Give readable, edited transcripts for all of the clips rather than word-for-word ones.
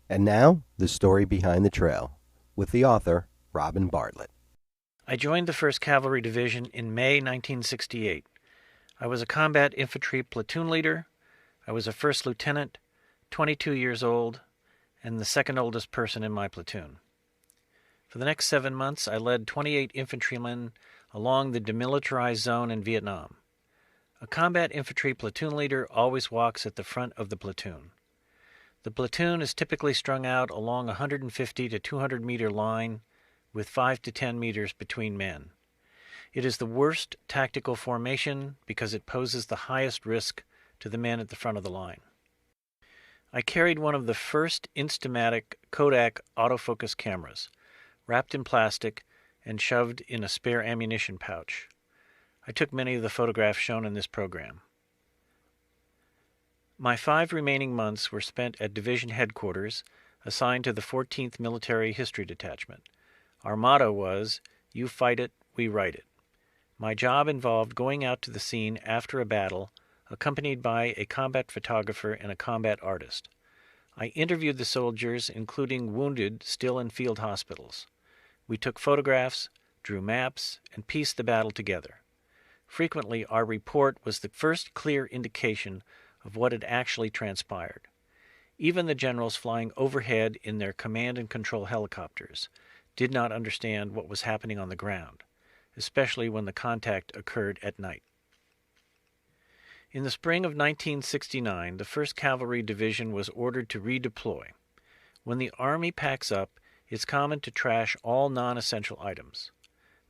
And now, the story behind the trail, with the author, Robin Bartlett. I joined the 1st Cavalry Division in May 1968. I was a combat infantry platoon leader. I was a first lieutenant, 22 years old, and the second oldest person in my platoon. For the next 7 months, I led 28 infantrymen along the demilitarized zone in Vietnam. A combat infantry platoon leader always walks at the front of the platoon. The platoon is typically strung out along a 150 to 200 meter line with 5 to 10 meters between men. It is the worst tactical formation because it poses the highest risk to the men at the front of the line. I carried one of the first Instamatic Kodak autofocus cameras, wrapped in plastic and shoved in a spare ammunition pouch. I took many of the photographs shown in this program. My 5 remaining months were spent at division headquarters, assigned to the 14th Military History Detachment. Our motto was, "You fight it, we write it." My job involved going out to the scene after a battle, accompanied by a combat photographer and a combat artist. I interviewed the soldiers, including wounded still in field hospitals. We took photographs, drew maps, and pieced the battle together. Frequently, our report was the first clear indication of what had actually transpired. Even the generals flying overhead in their command and control helicopters did not understand what was happening on the ground, especially when the contact occurred at night. In the spring of 1969, the 1st Cavalry Division was ordered to redeploy. When the Army packs up, it's common to trash all non-essential items.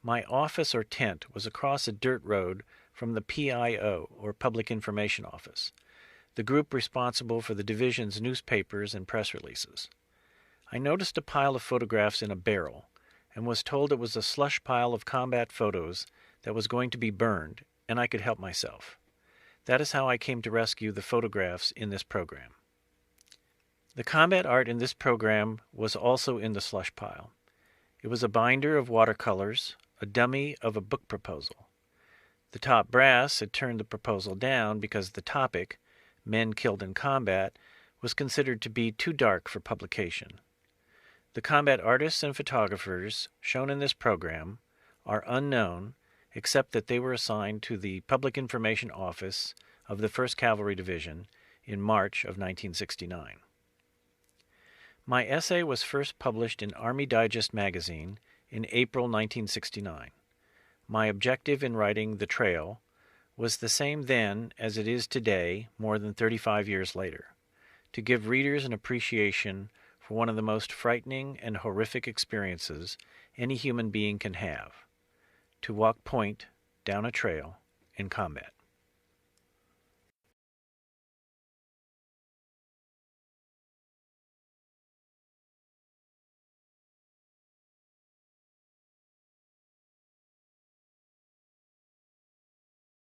My office or tent was across a dirt road from the PIO, or Public Information Office, the group responsible for the division's newspapers and press releases. I noticed a pile of photographs in a barrel and was told it was a slush pile of combat photos that was going to be burned, and I could help myself. That is how I came to rescue the photographs in this program. The combat art in this program was also in the slush pile. It was a binder of watercolors, a dummy of a book proposal. The top brass had turned the proposal down because the topic, men killed in combat, was considered to be too dark for publication. The combat artists and photographers shown in this program are unknown, except that they were assigned to the Public Information Office of the 1st Cavalry Division in March of 1969. My essay was first published in Army Digest magazine in April 1969. My objective in writing The Trail was the same then as it is today, more than 35 years later, to give readers an appreciation for one of the most frightening and horrific experiences any human being can have, to walk point down a trail in combat.